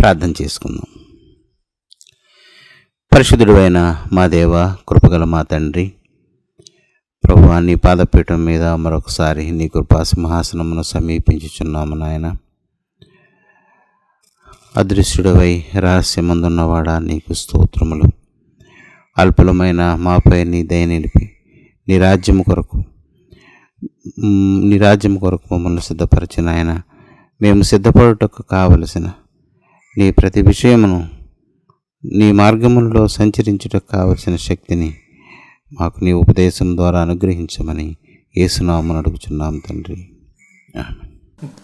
ప్రార్థన చేసుకుందాం. పరిశుద్ధుడైన మా దేవ, కృపగల మా తండ్రి, ప్రభువా, నీ పాదపీఠం మీద మరొకసారి నీ కృపా సింహాసనమును సమీపించుచున్నాము నాయన. అదృశ్యుడవై రహస్యమందున్నవాడా, నీకు స్తోత్రములు. అల్పులమైన మాపై నీ దయ నిలిపి నీ రాజ్యము కొరకు మమ్మల్ని సిద్ధపరిచిన ఆయన, మేము సిద్ధపడుటకు కావలసిన నీ ప్రతి విషయమును, నీ మార్గములలో సంచరించుటకు కావలసిన శక్తిని మాకు నీ ఉపదేశం ద్వారా అనుగ్రహించమని యేసునామమున అడుగుచున్నాం తండ్రి.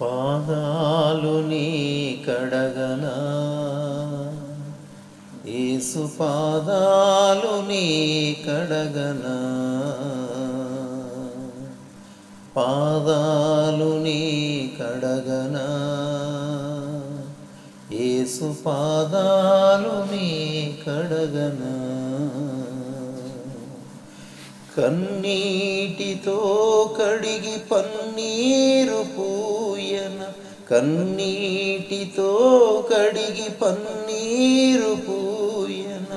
పాదాలు నీ కడగనా, యేసు పాదాలు నీ కడగనా, పాదాలు నీ కడగనా, యేసు పాదాలు నీ కడగనా. కన్నీటితో కడిగి పన్నీరు పూయన, కన్నీటితో కడిగి పన్నీరు పూయన,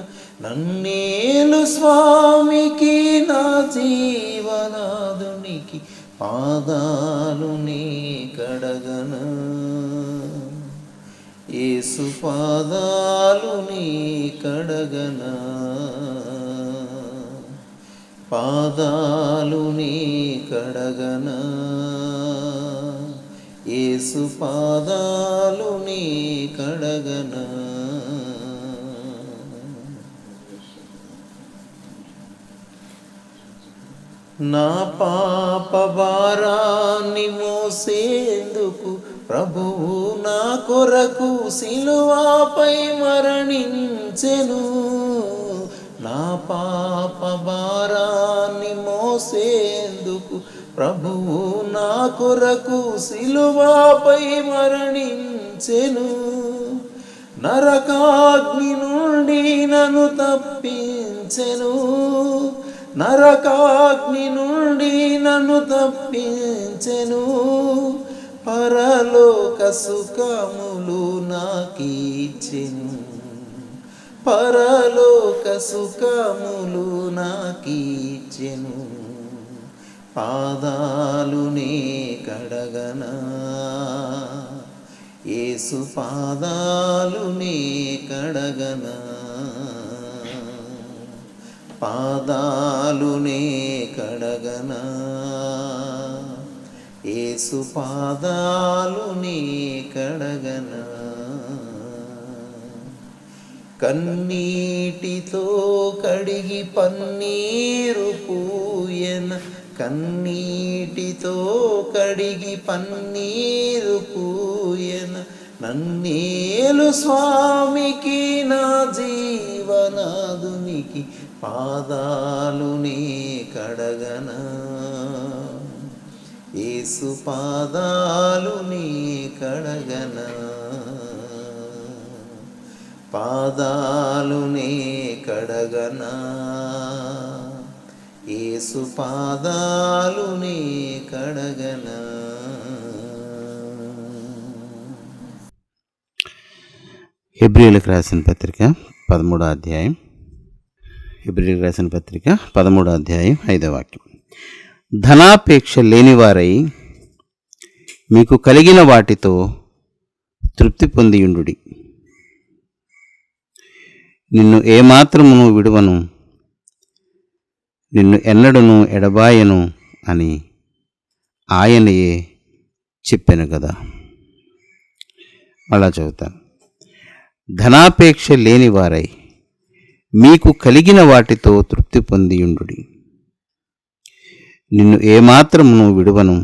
నన్నేలు స్వామికి నా జీవనాదునికి పాదాలు నీ కడగనా, యేసు పాదాలు నీ కడగనా, పాదాలు నీ కడగనా, యేసు పాదాలు నీ కడగనా. నా పాప భారాన్ని మోసేందుకు ప్రభువు నా కొరకు సిలువపై మరణించెను. నా పాప భారాన్ని మోసేందుకు ప్రభువు నా కొరకు సిలువపై మరణించెను. నరకాగ్ని నుండి నన్ను తప్పించెను, నరకాగ్ని నుండి నన్ను తప్పించెను. పరలోక సుఖములు నాకిచ్చెను, పరలోక సుఖములు నాకిచ్చెను. పాదాలు నీ కడగనా, యేసు పాదాలు నీ కడగనా, పాదాలు నీ కడగనా, యేసు పాదాలు నీ కడగనా. కన్నీటితో కడిగి పన్నీరు పూయన, కన్నీటితో కడిగి పన్నీరు పూయన, నన్నేలు స్వామికి నా జీవనాదునికి పాదాలు నీ కడగనా, యేసు పాదాలు నీ కడగనా, పాదాలు నీ కడగనా, యేసు పాదాలు నీ కడగనా. హెబ్రీయులకు రాసిన పత్రిక 13వ అధ్యాయం, హెబ్రీయులకు రాసిన పత్రిక 13వ అధ్యాయం 5వ వాక్యం. ధనాపేక్ష లేనివారై మీకు కలిగిన వాటితో తృప్తి పొందియుండుడి. నిన్ను ఏమాత్రమును విడువను, నిన్ను ఎన్నడను ఎడబాయను అని ఆయనయే చెప్పాను కదా. అలా చదువుతాను. ధనాపేక్ష లేనివారై మీకు కలిగిన వాటితో తృప్తి పొందియుండుడి. నిన్ను ఏమాత్రమును విడువను,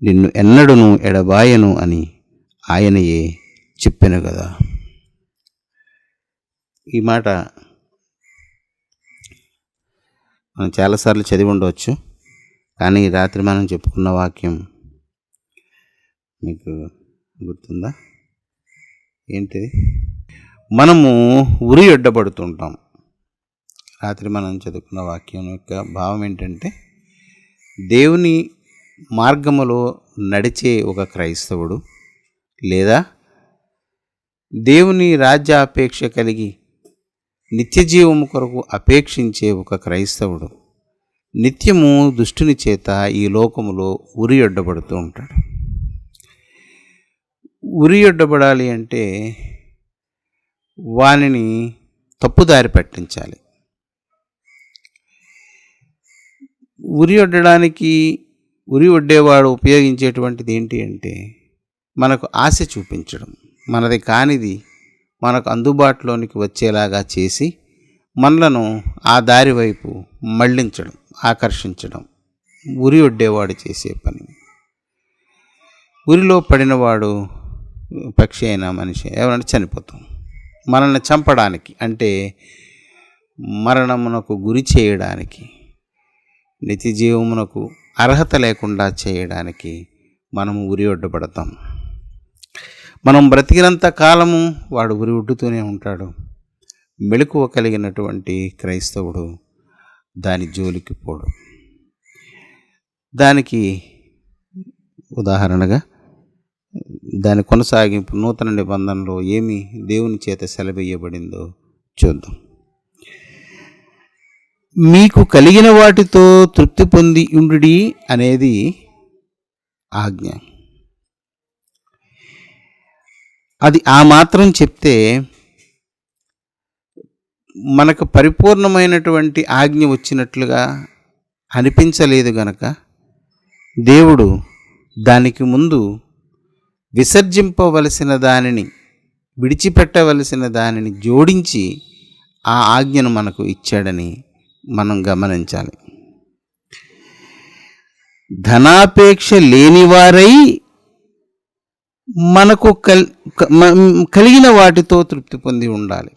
నిన్ను ఎన్నడను ఎడబాయను అని ఆయనయే చెప్పాను కదా. ఈ మాట మనం చాలాసార్లు చదివి ఉండవచ్చు, కానీ రాత్రి మనం చెప్పుకున్న వాక్యం మీకు గుర్తుందా? ఏంటిది? మనము ఉరి ఎడ్డబడుతుంటాం. రాత్రి మనం చదువుకున్న వాక్యం యొక్క భావం ఏంటంటే, దేవుని మార్గములో నడిచే ఒక క్రైస్తవుడు లేదా దేవుని రాజ్యాపేక్ష కలిగి నిత్యజీవము కొరకు అపేక్షించే ఒక క్రైస్తవుడు నిత్యము దుష్టుని చేత ఈ లోకములో ఉరియొడ్డబడుతూ ఉంటాడు. ఉరియొడ్డబడాలి అంటే వానిని తప్పుదారి పట్టించాలి. ఉరి ఒడ్డేవాడు ఉపయోగించేటువంటిది ఏంటి అంటే మనకు ఆశ చూపించడం, మనది కానిది మనకు అందుబాటులోనికి వచ్చేలాగా చేసి మనలను ఆ దారి వైపు మళ్ళించడం, ఆకర్షించడం ఉరి ఒడ్డేవాడు చేసే పని. ఉరిలో పడినవాడు పక్షి అయినా మనిషి ఎవరైనా చనిపోతాం. మనల్ని చంపడానికి అంటే మరణమునకు గురి చేయడానికి, నిత్య జీవమునకు అర్హత లేకుండా చేయడానికి మనము ఉరి ఒడ్డబడతాం. మనం బ్రతికినంత కాలము వాడు ఉరి ఒడ్డుతూనే ఉంటాడు. మెలకువ కలిగినటువంటి క్రైస్తవుడు దాని జోలికి పోడు. దానికి ఉదాహరణగా దాని కొనసాగింపు నూతన నిబంధనలో ఏమి దేవుని చేత సెలవేయబడిందో చూద్దాం. మీకు కలిగిన వాటితో తృప్తి పొంది ఉండుడి అనేది ఆజ్ఞ. అది ఆ మాత్రం చెప్తే మనకు పరిపూర్ణమైనటువంటి ఆజ్ఞ వచ్చినట్లుగా అనిపించలేదు గనక దేవుడు దానికి ముందు విసర్జింపవలసిన దానిని, విడిచిపెట్టవలసిన దానిని జోడించి ఆ ఆజ్ఞను మనకు ఇచ్చాడని మనం గమనించాలి. ధనాపేక్ష లేనివారై మనకు కలిగిన వాటితో తృప్తి పొంది ఉండాలి.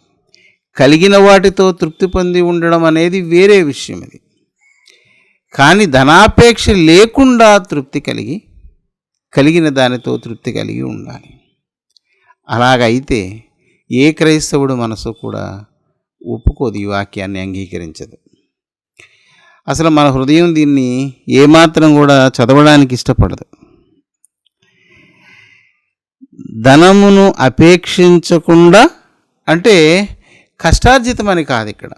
కలిగిన వాటితో తృప్తి పొంది ఉండడం అనేది వేరే విషయం. అది కానీ ధనాపేక్ష లేకుండా తృప్తి కలిగిన దానితో తృప్తి కలిగి ఉండాలి. అలాగైతే ఏ క్రైస్తవుడు మనసు కూడా ఒప్పుకోదు, ఈ వాక్యాన్ని అంగీకరించదు. అసలు మన హృదయం దీన్ని ఏమాత్రం కూడా చదవడానికి ఇష్టపడదు. ధనమును అపేక్షించకుండా అంటే కష్టార్జితమని కాదు, ఇక్కడ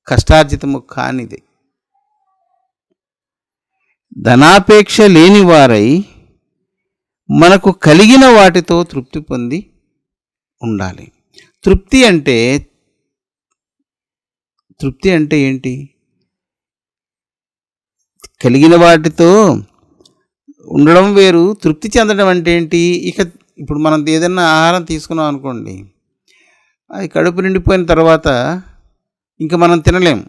కష్టార్జితము కానిది. ధనాపేక్ష లేని వారై మనకు కలిగిన వాటితో తృప్తి పొంది ఉండాలి. తృప్తి అంటే ఏంటి? కలిగిన వాటితో ఉండడం వేరు, తృప్తి చెందడం అంటే ఏంటి? ఇప్పుడు మనం ఏదైనా ఆహారం తీసుకున్నాం అనుకోండి, అది కడుపు నిండిపోయిన తర్వాత ఇంకా మనం తినలేం.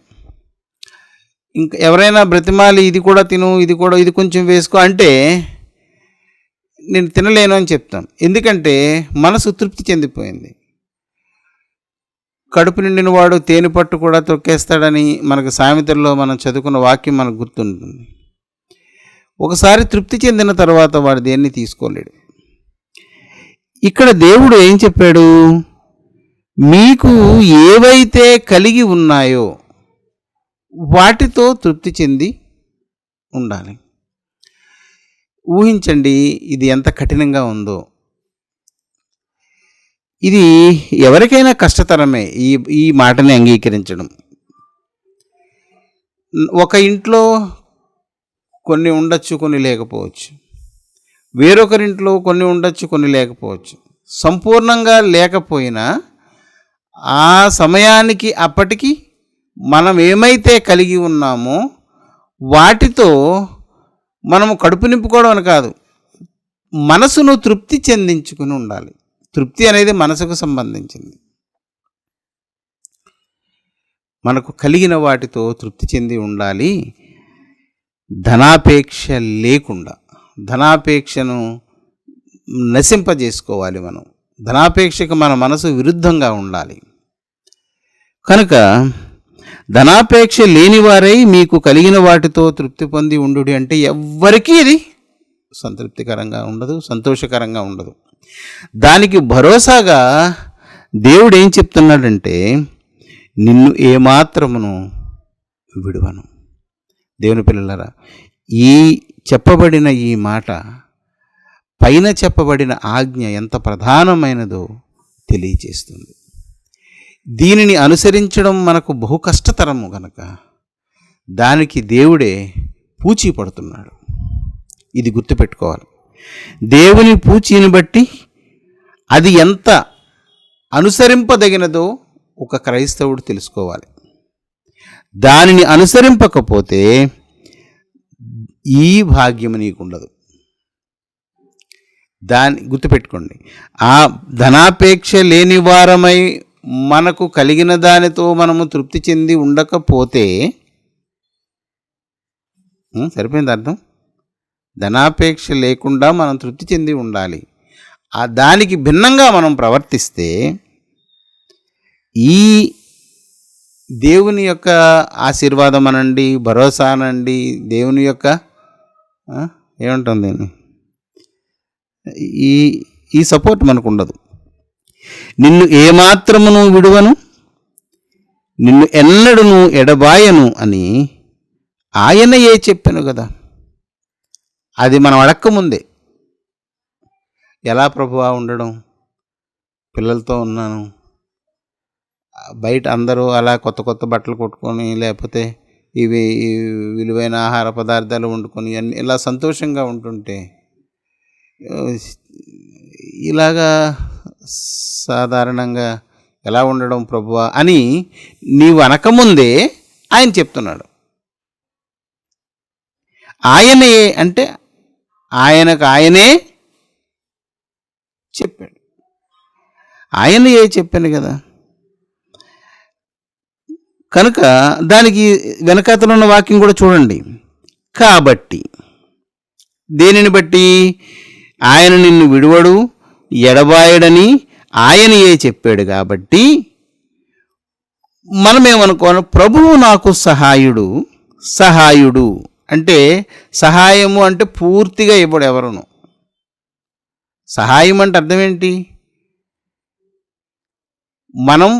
ఇంకా ఎవరైనా బ్రతిమాలి ఇది కూడా తిను, ఇది కొంచెం వేసుకో అంటే నేను తినలేను అని చెప్తాం. ఎందుకంటే మనసు తృప్తి చెందిపోయింది. కడుపు నిండిన వాడు తేనె పట్టు కూడా తొక్కేస్తాడని మనకు సామెతల్లో మనం చదువుకున్న వాక్యం మనకు గుర్తుంటుంది. ఒకసారి తృప్తి చెందిన తర్వాత వాడు దేన్ని తీసుకోలేడు. ఇక్కడ దేవుడు ఏం చెప్పాడు? మీకు ఏవైతే కలిగి ఉన్నాయో వాటితో తృప్తి చెంది ఉండాలి. ఊహించండి ఇది ఎంత కఠినంగా ఉందో. ఇది ఎవరికైనా కష్టతరమే ఈ మాటని అంగీకరించడం. ఒక ఇంట్లో కొన్ని ఉండొచ్చు, కొన్ని లేకపోవచ్చు. వేరొకరింట్లో కొన్ని ఉండొచ్చు, కొన్ని లేకపోవచ్చు. సంపూర్ణంగా లేకపోయినా ఆ సమయానికి అప్పటికి మనం ఏమైతే కలిగి ఉన్నామో వాటితో మనము కడుపు నింపుకోవడం అని కాదు, మనసును తృప్తి చెందించుకుని ఉండాలి. తృప్తి అనేది మనసుకు సంబంధించింది. మనకు కలిగిన వాటితో తృప్తి చెంది ఉండాలి. ధనాపేక్ష లేకుండా, ధనాపేక్షను నశింపజేసుకోవాలి. మనం ధనాపేక్షకు మన మనసు విరుద్ధంగా ఉండాలి. కనుక ధనాపేక్ష లేనివారై మీకు కలిగిన వాటితో తృప్తి పొంది ఉండు అంటే ఎవ్వరికీ ఇది సంతృప్తికరంగా ఉండదు, సంతోషకరంగా ఉండదు. దానికి భరోసాగా దేవుడు ఏం చెప్తున్నాడంటే నిన్ను ఏమాత్రమును విడువను. దేవుని పిల్లలారా, ఈ చెప్పబడిన ఈ మాట పైన చెప్పబడిన ఆజ్ఞ ఎంత ప్రధానమైనదో తెలియచేస్తుంది. దీనిని అనుసరించడం మనకు బహు కష్టతరము గనక దానికి దేవుడే పూచీ పడుతున్నాడు. ఇది గుర్తుపెట్టుకోవాలి. దేవుని పూచీని బట్టి అది ఎంత అనుసరింపదగినదో ఒక క్రైస్తవుడు తెలుసుకోవాలి. దానిని అనుసరింపకపోతే ఈ భాగ్యం నీకుండదు. దాన్ని గుర్తుపెట్టుకోండి. ఆ ధనాపేక్ష లేని వారమై మనకు కలిగిన దానితో మనము తృప్తి చెంది ఉండకపోతే సరిపోయింది అర్థం. ధనాపేక్ష లేకుండా మనం తృప్తి చెంది ఉండాలి. ఆ దానికి భిన్నంగా మనం ప్రవర్తిస్తే ఈ దేవుని యొక్క ఆశీర్వాదం అనండి, భరోసా అనండి, దేవుని యొక్క ఏమంటుంది ఈ సపోర్ట్ మనకు ఉండదు. నిన్ను ఏమాత్రమును విడువను, నిన్ను ఎన్నడూను ఎడబాయను అని ఆయనయే చెప్పాను కదా. అది మనం అడక్కముందే, ఎలా ప్రభువా ఉండడం, పిల్లలతో ఉన్నాను, బయట అందరూ అలా కొత్త కొత్త బట్టలు కొట్టుకొని లేకపోతే ఇవి విలువైన ఆహార పదార్థాలు వండుకొని అన్ని ఇలా సంతోషంగా ఉంటుంటే ఇలాగా సాధారణంగా ఎలా ఉండడం ప్రభువా అని నీవు అనకముందే ఆయన చెప్తున్నాడు. ఆయనే అంటే ఆయనకు ఆయనే చెప్పాడు. ఆయనయే చెప్పాను కదా. కనుక దానికి వెనకాతలో ఉన్న వాక్యం కూడా చూడండి. కాబట్టి దేనిని బట్టి ఆయన నిన్ను విడువడు ఎడబాయడని ఆయనయే చెప్పాడు. కాబట్టి మనమేమనుకోను, ప్రభువు నాకు సహాయుడు అంటే సహాయము అంటే పూర్తిగా ఇవ్వడు ఎవరును. సహాయం అంటే అర్థం ఏంటి? మనం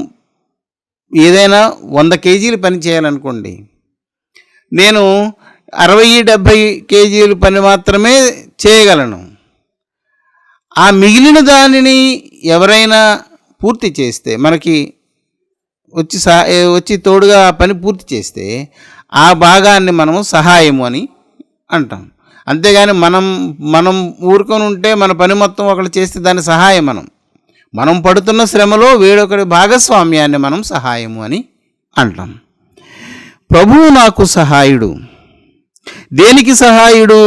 ఏదైనా 100 కేజీలు పని చేయాలనుకోండి, నేను 60-70 కేజీలు పని మాత్రమే చేయగలను. ఆ మిగిలిన దానిని ఎవరైనా పూర్తి చేస్తే, మనకి వచ్చి తోడుగా ఆ పని పూర్తి చేస్తే ఆ భాగాన్ని మనము సహాయము అని అంటాం. అంతేగాని మనం ఊరుకొని ఉంటే మన పని మొత్తం ఒకళ్ళు చేస్తే దాని సహాయం మనం పడుతున్న శ్రమలో వేరొకరి భాగస్వామ్యాన్ని మనం సహాయము అని అంటాం. ప్రభువు నాకు సహాయుడు. దేనికి సహాయుడు?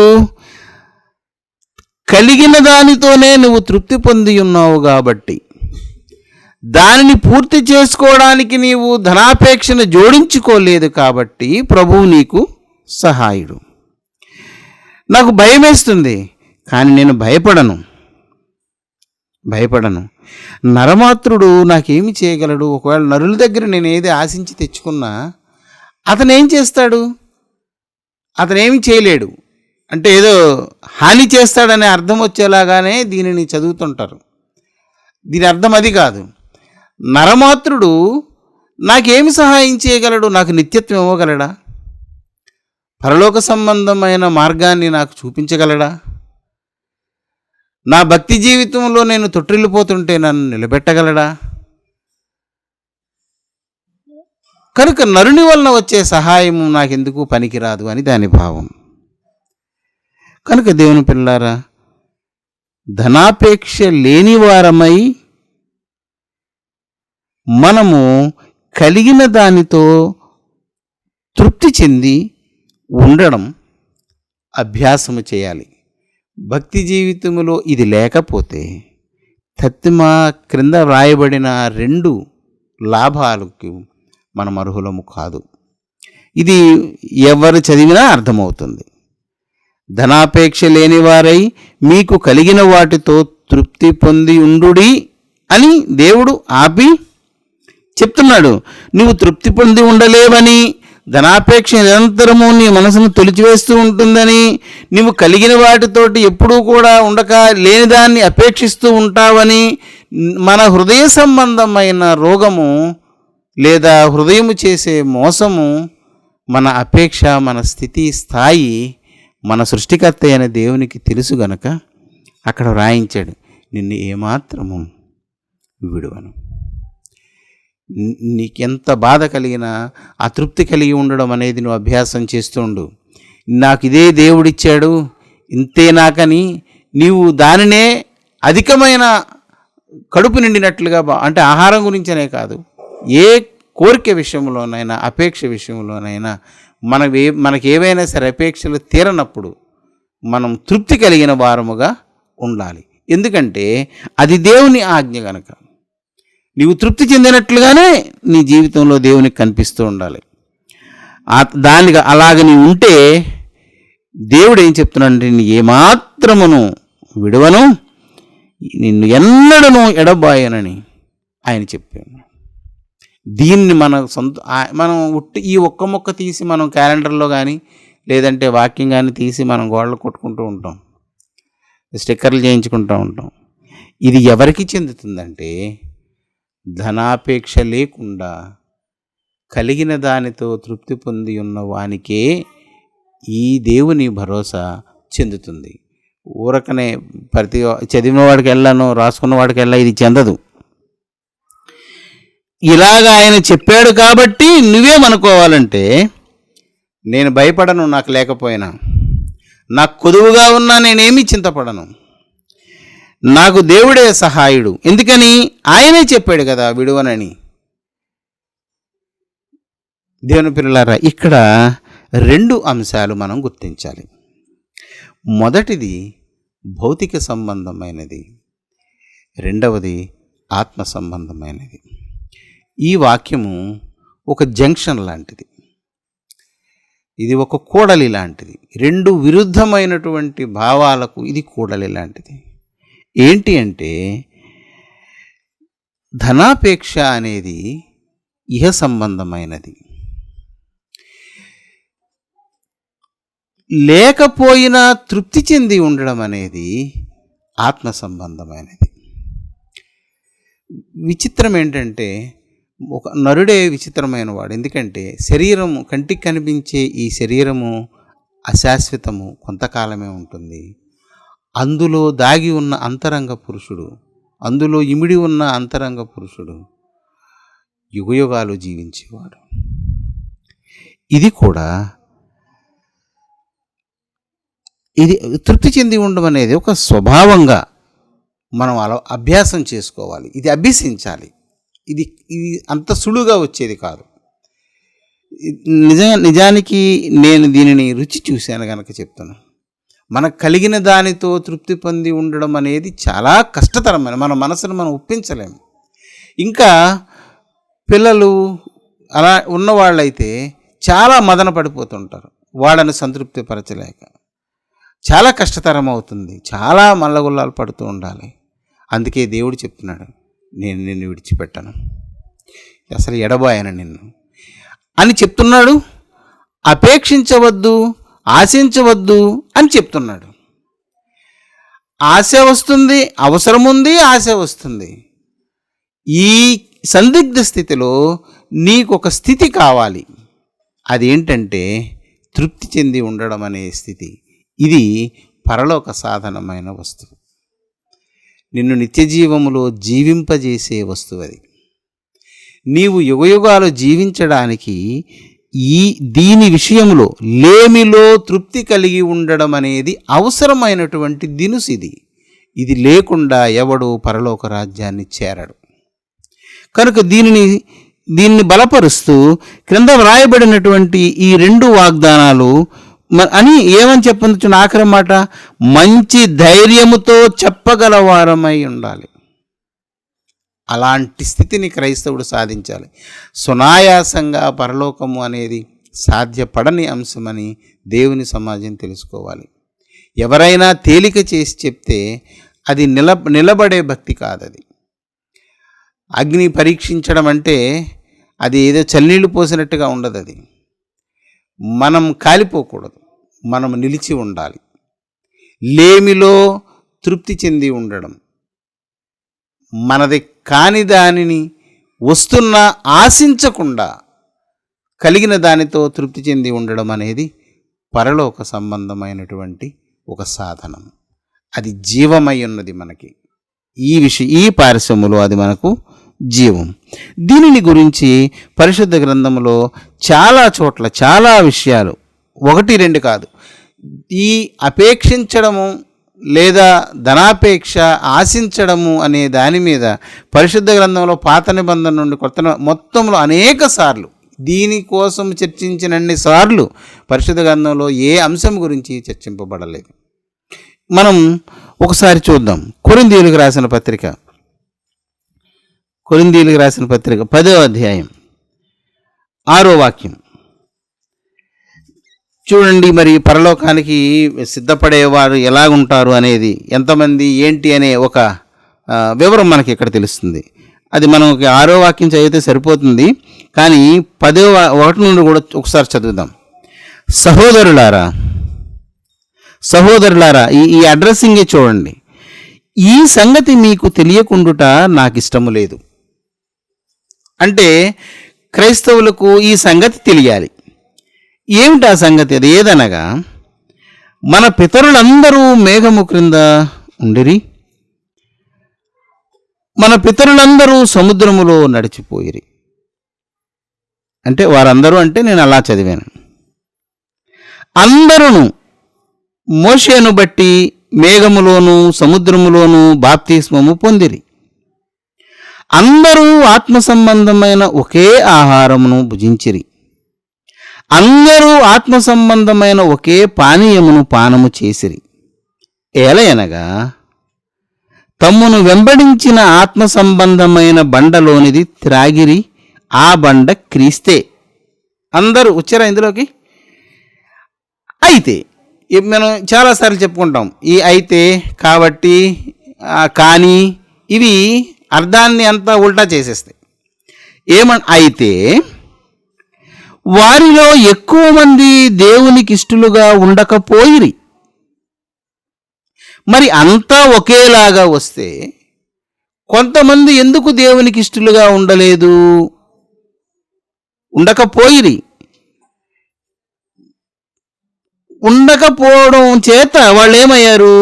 కలిగిన దానితోనే నువ్వు తృప్తి పొంది ఉన్నావు కాబట్టి, దానిని పూర్తి చేసుకోవడానికి నీవు ధనాపేక్షను జోడించుకోలేదు కాబట్టి ప్రభువు నీకు సహాయుడు. నాకు భయం వేస్తుంది, కానీ నేను భయపడను. నరమాత్రుడు నాకేమి చేయగలడు? ఒకవేళ నరుల దగ్గర నేను ఏది ఆశించి తెచ్చుకున్నా అతను ఏం చేస్తాడు? అతనేమి చేయలేడు. అంటే ఏదో హాని చేస్తాడనే అర్థం వచ్చేలాగానే దీనిని చదువుతుంటారు. దీని అర్థం అది కాదు. నరమాత్రుడు నాకేమి సహాయం చేయగలడు? నాకు నిత్యత్వం ఇవ్వగలడా? పరలోక సంబంధమైన మార్గాన్ని నాకు చూపించగలడా? నా భక్తి జీవితంలో నేను తొట్టిల్లిపోతుంటే నన్ను నిలబెట్టగలడా? కనుక నరుని వలన వచ్చే సహాయం నాకెందుకు పనికిరాదు అని దాని భావం. కనుక దేవుని పిల్లారా, ధనాపేక్ష లేని వారమై మనము కలిగిన దానితో తృప్తి చెంది ఉండడం అభ్యాసము చేయాలి. భక్తి జీవితంలో ఇది లేకపోతే తత్తిమ క్రింద వ్రాయబడిన 2 లాభాలకు మనం అర్హులము కాదు. ఇది ఎవరు చదివినా అర్థమవుతుంది. ధనాపేక్ష లేని వారై మీకు కలిగిన వాటితో తృప్తి పొంది ఉండుడి అని దేవుడు ఆపి చెప్తున్నాడు. నువ్వు తృప్తి పొంది ఉండలేవని, ధనాపేక్ష నిరంతరము నీ మనసును తొలిచివేస్తూ ఉంటుందని, నువ్వు కలిగిన వాటితోటి ఎప్పుడూ కూడా ఉండక లేని దాన్ని అపేక్షిస్తూ ఉంటావని, మన హృదయ సంబంధమైన రోగము లేదా హృదయము చేసే మోసము, మన అపేక్ష, మన స్థితి స్థాయి మన సృష్టికర్త అయిన దేవునికి తెలుసు గనక అక్కడ వ్రాయించాడు, నిన్ను ఏమాత్రము విడువను. నీకెంత బాధ కలిగినా అతృప్తి కలిగి ఉండడం అనేది నువ్వు అభ్యాసం చేస్తుండు. నాకు ఇదే దేవుడిచ్చాడు, ఇంతే నాకని నీవు దానినే అధికమైన కడుపు నిండినట్లుగా అంటే ఆహారం గురించనే కాదు, ఏ కోరిక విషయంలోనైనా అపేక్ష విషయంలోనైనా మనకి ఏవైనా సరే అపేక్షలు తీరనప్పుడు మనం తృప్తి కలిగిన వారముగా ఉండాలి. ఎందుకంటే అది దేవుని ఆజ్ఞ కనుక నీవు తృప్తి చెందినట్లుగానే నీ జీవితంలో దేవునికి కనిపిస్తూ ఉండాలి. దానికి అలాగ నీవు ఉంటే దేవుడు ఏం చెప్తున్నాడంటే, నీ ఏమాత్రమును విడువను, నిన్ను ఎన్నడను ఎడబాయనని ఆయన చెప్పాను. దీన్ని మనం ఈ ఒక్క మొక్క తీసి మనం క్యాలెండర్లో కానీ లేదంటే వాక్యం కానీ తీసి మనం గోడలు కొట్టుకుంటూ ఉంటాం, స్టిక్కర్లు చేయించుకుంటూ ఉంటాం. ఇది ఎవరికి చెందుతుందంటే, ధనాపేక్ష లేకుండా కలిగిన దానితో తృప్తి పొంది ఉన్న వానికే ఈ దేవుని భరోసా చెందుతుంది. ఊరకనే ప్రతి చదివిన వాడికి వెళ్ళాను, రాసుకున్న వాడికి వెళ్ళా ఇది చెందదు. ఇలాగ ఆయన చెప్పాడు కాబట్టి నువ్వేమనుకోవాలంటే, నేను భయపడను నాకు లేకపోయినా, నాకు కొదువుగా ఉన్నా నేనేమీ చింతపడను, నాకు దేవుడే సహాయుడు. ఎందుకని ఆయనే చెప్పాడు కదా విడువనని. దేవుని పిల్లలారా, ఇక్కడ 2 అంశాలు మనం గుర్తించాలి. మొదటిది భౌతిక సంబంధమైనది, రెండవది ఆత్మ సంబంధమైనది. ఈ వాక్యము ఒక జంక్షన్ లాంటిది, ఇది ఒక కూడలి లాంటిది. 2 విరుద్ధమైనటువంటి భావాలకు ఇది కూడలి లాంటిది. ఏంటి అంటే, ధనాపేక్ష అనేది ఇహ సంబంధమైనది, లేకపోయినా తృప్తి చెంది ఉండడం అనేది ఆత్మ సంబంధమైనది. విచిత్రం ఏంటంటే, ఒక నరుడే విచిత్రమైన వాడు. ఎందుకంటే శరీరము, కంటికి కనిపించే ఈ శరీరము అశాశ్వతము, కొంతకాలమే ఉంటుంది. అందులో దాగి ఉన్న అంతరంగ పురుషుడు, అందులో ఇమిడి ఉన్న అంతరంగ పురుషుడు యుగయుగాలు జీవించేవాడు. ఇది తృప్తి చెంది ఉండడం అనేది ఒక స్వభావంగా మనం అభ్యాసం చేసుకోవాలి, ఇది అభ్యసించాలి. ఇది అంత సులువుగా వచ్చేది కాదు. నిజానికి నేను దీనిని రుచి చూశాను కనుక చెప్తాను. మనకు కలిగిన దానితో తృప్తి పొంది ఉండడం అనేది చాలా కష్టతరమైన, మన మనసును మనం ఒప్పించలేము. ఇంకా పిల్లలు అలా ఉన్నవాళ్ళైతే చాలా మదన పడిపోతుంటారు, వాళ్ళని సంతృప్తి పరచలేక. చాలా కష్టతరం అవుతుంది, చాలా మల్లగుల్లాలు పడుతూ ఉండాలి. అందుకే దేవుడు చెప్తున్నాడు, నేను నిన్ను విడిచిపెట్టను, అసలు ఎడబాయను నిన్ను అని చెప్తున్నాడు. అపేక్షించవద్దు, ఆశించవద్దు అని చెప్తున్నాడు. ఆశ వస్తుంది, అవసరం ఉంది, ఆశ వస్తుంది. ఈ సందిగ్ధ స్థితిలో నీకు ఒక స్థితి కావాలి. అదేంటంటే తృప్తి చెంది ఉండడం అనే స్థితి. ఇది పరలోక సాధనమైన వస్తువు, నిన్ను నిత్యజీవములో జీవింపజేసే వస్తువు. అది నీవు యుగయుగాలు జీవించడానికి దీని విషయంలో లేమిలో తృప్తి కలిగి ఉండడం అనేది అవసరమైనటువంటి దినుసు. ఇది లేకుండా ఎవడు పరలోక రాజ్యాన్ని చేరడు. కనుక దీన్ని బలపరుస్తూ క్రింద వ్రాయబడినటువంటి ఈ 2 వాగ్దానాలు అని ఏమని చెప్పొచ్చున్న ఆఖరి మాట, మంచి ధైర్యముతో చెప్పగలవారమై ఉండాలి. అలాంటి స్థితిని క్రైస్తవుడు సాధించాలి. సునాయాసంగా పరలోకము అనేది సాధ్యపడని అంశమని దేవుని సమాజం తెలుసుకోవాలి. ఎవరైనా తేలిక చేసి చెప్తే అది నిలబడే భక్తి కాదది. అగ్ని పరీక్షించడం అంటే అది ఏదో చన్నీళ్ళు పోసినట్టుగా ఉండదు. అది మనం కాలిపోకూడదు, మనం నిలిచి ఉండాలి. లేమిలో తృప్తి చెంది ఉండడం, మనది కాని దానిని వస్తున్నా ఆశించకుండా కలిగిన దానితో తృప్తి చెంది ఉండడం అనేది పరలోక సంబంధమైనటువంటి ఒక సాధనం. అది జీవమై ఉన్నది మనకి. ఈ పారిశ్రమలో అది మనకు జీవం. దీనిని గురించి పరిశుద్ధ గ్రంథంలో చాలా చోట్ల చాలా విషయాలు, 1-2 కాదు, ఈ అపేక్షించడము లేదా ధనాపేక్ష, ఆశించడము అనే దాని మీద పరిశుద్ధ గ్రంథంలో పాత నిబంధన నుండి కొత్త మొత్తంలో అనేక సార్లు, దీనికోసం చర్చించినన్ని సార్లు పరిశుద్ధ గ్రంథంలో ఏ అంశం గురించి చర్చింపబడలేదు. మనం ఒకసారి చూద్దాం. కొరింథీయులకు రాసిన పత్రిక 10వ అధ్యాయం 6వ వాక్యం చూడండి. మరి పరలోకానికి సిద్ధపడేవారు ఎలాగుంటారు అనేది, ఎంతమంది ఏంటి అనే ఒక వివరం మనకి ఇక్కడ తెలుస్తుంది. అది మనం 6వ వాక్యం చదివితే సరిపోతుంది, కానీ 1 నుండి కూడా ఒకసారి చదువుదాం. సహోదరులారా, ఈ అడ్రస్సింగే చూడండి. ఈ సంగతి మీకు తెలియకుండుట నాకు ఇష్టము లేదు. అంటే క్రైస్తవులకు ఈ సంగతి తెలియాలి. ఏమిటి ఆ సంగతి? అది ఏదనగా, మన పితరులందరూ మేఘము క్రింద ఉండిరి, మన పితరులందరూ సముద్రములో నడిచిపోయిరి. అంటే వారందరూ అంటే నేను అలా చదివాను. అందరూ మోషేను బట్టి మేఘములోను సముద్రములోను బాప్తిస్మము పొందిరి. అందరూ ఆత్మ సంబంధమైన ఒకే ఆహారమును భుజించిరి. అందరూ ఆత్మ సంబంధమైన ఒకే పానీయమును పానము చేసిరి. ఏలయనగా తమ్మును వెంబడించిన ఆత్మ సంబంధమైన బండలోనిది త్రాగిరి, ఆ బండ క్రీస్తే. అందరూ వచ్చారా ఇందులోకి? అయితే మనం చాలాసార్లు చెప్పుకుంటాం, ఈ అయితే, కాబట్టి, కానీ ఇవి అర్థాన్ని అంతా ఉల్టా చేసేస్తాయి. అయితే వారిలో ఎక్కువ మంది దేవునికి ఇష్టలుగా ఉండకపోయిరి. మరి అంతా ఒకేలాగా వస్తే కొంతమంది ఎందుకు దేవునికి ఇష్టలుగా ఉండకపోయిరి? ఉండకపోవడం చేత వాళ్ళు ఏమయ్యారు?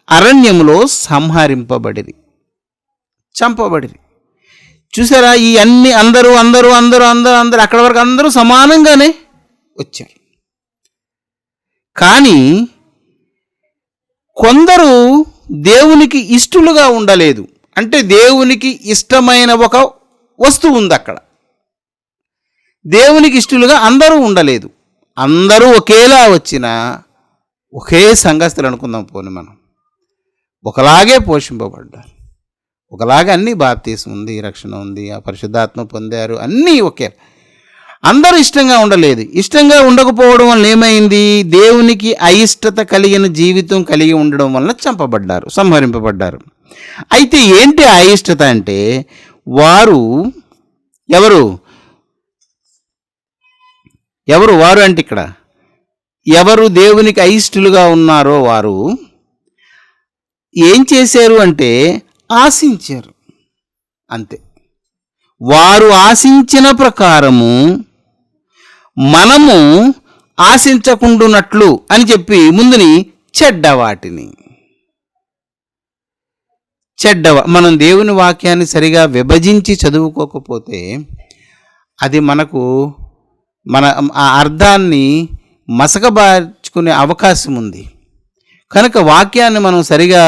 అరణ్యములో సంహరింపబడిరి, చంపబడిరి. చూసారా? ఈ అన్ని అందరూ అక్కడి వరకు అందరూ సమానంగానే వచ్చారు. కానీ కొందరు దేవునికి ఇష్టలుగా ఉండలేదు. అంటే దేవునికి ఇష్టమైన ఒక వస్తువు ఉంది అక్కడ. దేవునికి ఇష్టలుగా అందరూ ఉండలేదు. అందరూ ఒకేలా వచ్చిన ఒకే సంఘస్థులు అనుకుందాం. పోనీ మనం ఒకలాగే పోషింపబడ్డారు, ఒకలాగే అన్నీ బాప్తీసం ఉంది, రక్షణ ఉంది, ఆ పరిశుద్ధాత్మ పొందారు, అన్నీ ఒకే. అందరూ ఇష్టంగా ఉండలేదు. ఇష్టంగా ఉండకపోవడం వల్ల ఏమైంది? దేవునికి అయిష్టత కలిగిన జీవితం కలిగి ఉండడం వలన చంపబడ్డారు, సంహరింపబడ్డారు. అయితే ఏంటి అయిష్టత అంటే, వారు వారు అంటే ఇక్కడ ఎవరు దేవునికి అయిష్టులుగా ఉన్నారో వారు ఏం చేశారు అంటే ఆశించారు. అంతే. వారు ఆశించిన ప్రకారము మనము ఆశించకుండునట్లు అని చెప్పి ముందుని మనం దేవుని వాక్యాన్ని సరిగా విభజించి చదువుకోకపోతే అది మన ఆ అర్థాన్ని మసకబార్చుకునే అవకాశం ఉంది. కనుక వాక్యాన్ని మనం సరిగా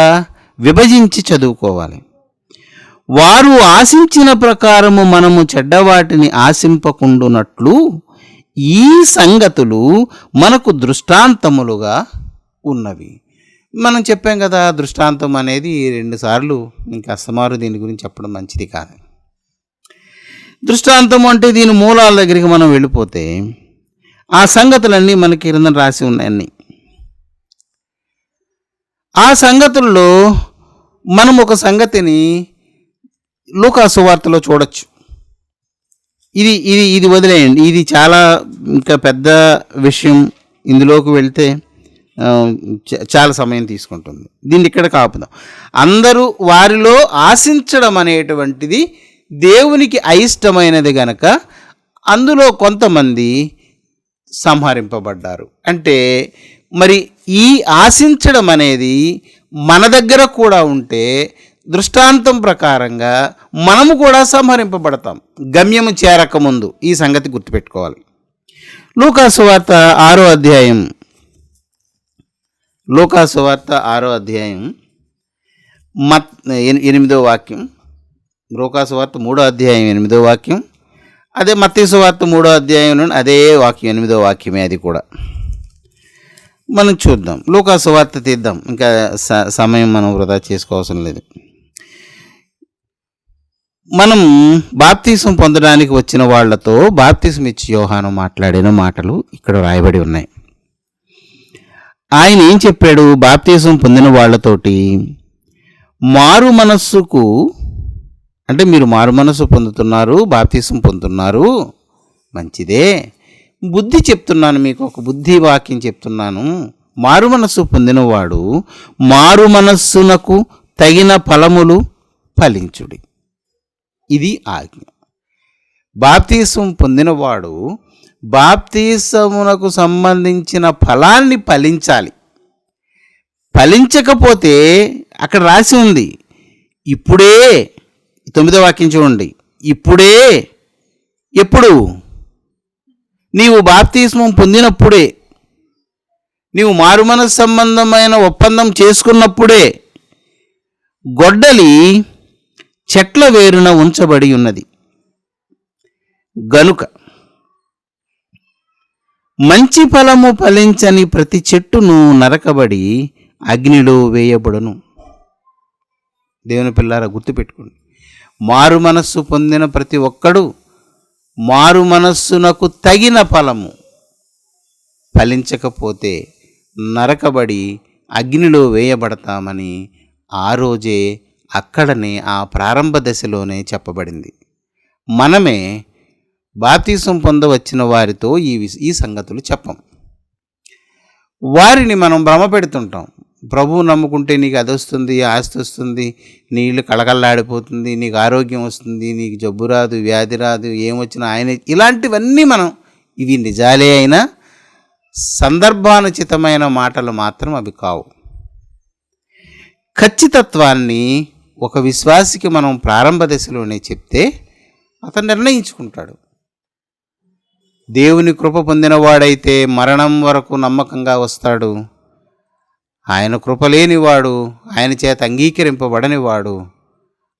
విభజించి చదువుకోవాలి. వారు ఆశించిన ప్రకారము మనము చెడ్డవాటిని ఆశింపకుండునట్లు ఈ సంగతులు మనకు దృష్టాంతములుగా ఉన్నవి. మనం చెప్పాం కదా, దృష్టాంతం అనేది 2 సార్లు, ఇంకా అస్తమారు దీని గురించి చెప్పడం మంచిది కాదు. దృష్టాంతం అంటే దీని మూలాల దగ్గరికి మనం వెళ్ళిపోతే ఆ సంగతులన్నీ మనకి క్రింద రాసి ఉన్నాయన్నీ. ఆ సంగతుల్లో మనం ఒక సంగతిని లూకా సువార్తలో చూడొచ్చు. ఇది వదిలేయండి, ఇది చాలా ఇంకా పెద్ద విషయం. ఇందులోకి వెళ్తే చాలా సమయం తీసుకుంటుంది. దీన్ని ఇక్కడ కాపుదాం. అందరూ వారిలో ఆశించడం అనేటువంటిది దేవునికి అయిష్టమైనది గనక అందులో కొంతమంది సంహరింపబడ్డారు. అంటే మరి ఈ ఆశించడం అనేది మన దగ్గర కూడా ఉంటే దృష్టాంతం ప్రకారంగా మనము కూడా సంహరింపబడతాం గమ్యము చేరకముందు. ఈ సంగతి గుర్తుపెట్టుకోవాలి. లూకాసు వార్త 6వ అధ్యాయం, లూకాసు వార్త 6వ అధ్యాయం 8వ వాక్యం, లూకాసు వార్త 3వ అధ్యాయం 8వ వాక్యం, అదే మత్తయి సువార్త 3వ అధ్యాయం అదే వాక్యం 8వ వాక్యమే. అది కూడా మనం చూద్దాం. లూకాసు వార్త తీద్దాం, ఇంకా సమయం మనం వృధా చేసుకోవాల్సిన లేదు. మనం బాప్తీసం పొందడానికి వచ్చిన వాళ్లతో బాప్తీసం ఇచ్చి యోహాను మాట్లాడిన మాటలు ఇక్కడ రాయబడి ఉన్నాయి. ఆయన ఏం చెప్పాడు? బాప్తీసం పొందిన వాళ్లతోటి మారు మనస్సుకు, అంటే మీరు మారు మనస్సు పొందుతున్నారు, బాప్తీసం పొందుతున్నారు, మంచిదే. బుద్ధి చెప్తున్నాను, మీకు ఒక బుద్ధి వాక్యం చెప్తున్నాను. మారు మనస్సు పొందినవాడు మారు మనస్సునకు తగిన ఫలములు ఫలించుడి. ఇది ఆజ్ఞ. బాప్తీసం పొందినవాడు బాప్తీసమునకు సంబంధించిన ఫలాన్ని ఫలించాలి. ఫలించకపోతే అక్కడ రాసి ఉంది, ఇప్పుడే 9వ వాక్యం చూడండి, ఇప్పుడే, ఎప్పుడు? నీవు బాప్తీస్మం పొందినప్పుడే, నీవు మారుమనసు సంబంధమైన ఒప్పందం చేసుకున్నప్పుడే గొడ్డలి చెట్ల వేరున ఉంచబడి ఉన్నది గనుక మంచి ఫలము ఫలించని ప్రతి చెట్టును నరకబడి అగ్నిలో వేయబడును. దేవుని పిల్లారా, గుర్తుపెట్టుకోండి, మారు మనస్సు పొందిన ప్రతి ఒక్కడు మారు మనస్సునకు తగిన ఫలము ఫలించకపోతే నరకబడి అగ్నిలో వేయబడతామని ఆ రోజే అక్కడనే ఆ ప్రారంభ దశలోనే చెప్పబడింది. మనమే బాప్తీసం పొందవచ్చిన వారితో ఈ సంగతులు చెప్పం. వారిని మనం భ్రమ పెడుతుంటాం. ప్రభువు నమ్ముకుంటే నీకు అది వస్తుంది, ఆస్తి వస్తుంది, నీళ్ళు కళకళలాడిపోతుంది, నీకు ఆరోగ్యం వస్తుంది, నీకు జబ్బు రాదు, వ్యాధి రాదు, ఏమొచ్చినా ఆయన, ఇలాంటివన్నీ మనం, ఇవి నిజాలే అయినా సందర్భానుచితమైన మాటలు మాత్రం అవి కావు. ఖచ్చితత్వాన్ని ఒక విశ్వాసికి మనం ప్రారంభ దశలోనే చెప్తే అతను నిర్ణయించుకుంటాడు. దేవుని కృప పొందినవాడైతే మరణం వరకు నమ్మకంగా వస్తాడు. ఆయన కృప లేనివాడు, ఆయన చేత అంగీకరింపబడనివాడు,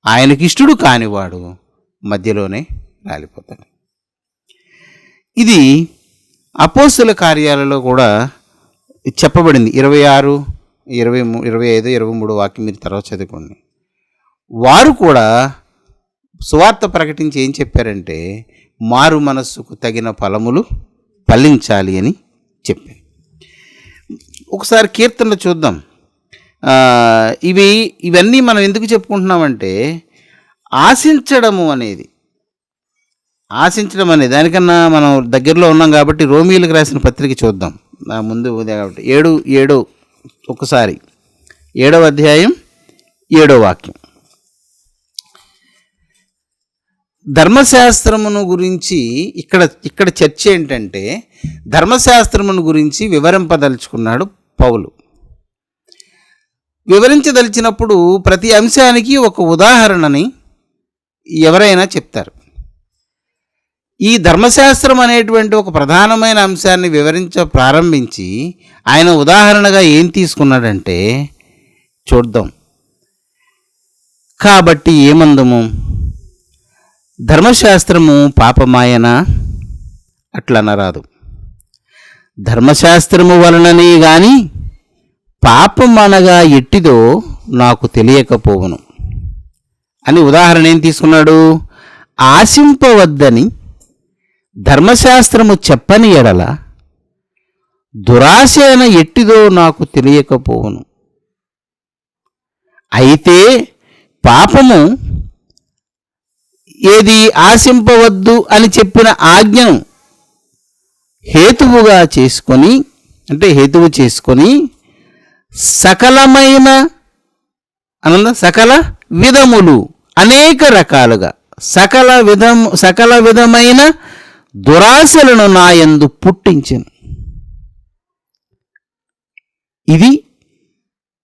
ఆయనకిష్టుడు కానివాడు మధ్యలోనే రాలిపోతాడు. ఇది అపోస్తుల కార్యాలలో కూడా చెప్పబడింది. 26, 25, 23 వాక్యం మీరు తర్వాత చదువుకోండి. వారు కూడా సువార్త ప్రకటించి ఏం చెప్పారంటే మారు మనస్సుకు తగిన ఫలములు ఫలించాలి అని చెప్పారు. ఒకసారి కీర్తనలు చూద్దాం. ఇవన్నీ మనం ఎందుకు చెప్పుకుంటున్నామంటే ఆశించడం అనేది దానికన్నా మనం దగ్గరలో ఉన్నాం కాబట్టి రోమీయులకు రాసిన పత్రిక చూద్దాం. ముందు కాబట్టి 7 ఒకసారి 7వ అధ్యాయం 7వ వాక్యం. ధర్మశాస్త్రమును గురించి ఇక్కడ చర్చ ఏంటంటే ధర్మశాస్త్రమును గురించి వివరింపదలుచుకున్నాడు పౌలు. వివరించదలిచినప్పుడు ప్రతి అంశానికి ఒక ఉదాహరణని ఎవరైనా చెప్తారు. ఈ ధర్మశాస్త్రం అనేటువంటి ఒక ప్రధానమైన అంశాన్ని ప్రారంభించి ఆయన ఉదాహరణగా ఏం తీసుకున్నాడంటే చూద్దాం. కాబట్టి ఏమందము? ధర్మశాస్త్రము పాపమాయన అట్లనరాదు. ధర్మశాస్త్రము వలననే గాని పాపమనగా ఎట్టిదో నాకు తెలియకపోవును అని ఉదాహరణ ఏం తీసుకున్నాడు? ఆశింపవద్దని ధర్మశాస్త్రము చెప్పని ఎడల దురాశన ఎట్టిదో నాకు తెలియకపోవును. అయితే పాపము ఏది ఆశింపవద్దు అని చెప్పిన ఆజ్ఞను హేతువు చేసుకొని సకల విధములు అనేక రకాలుగా సకల విధమైన దురాశలను నా యందు పుట్టించెను. ఇది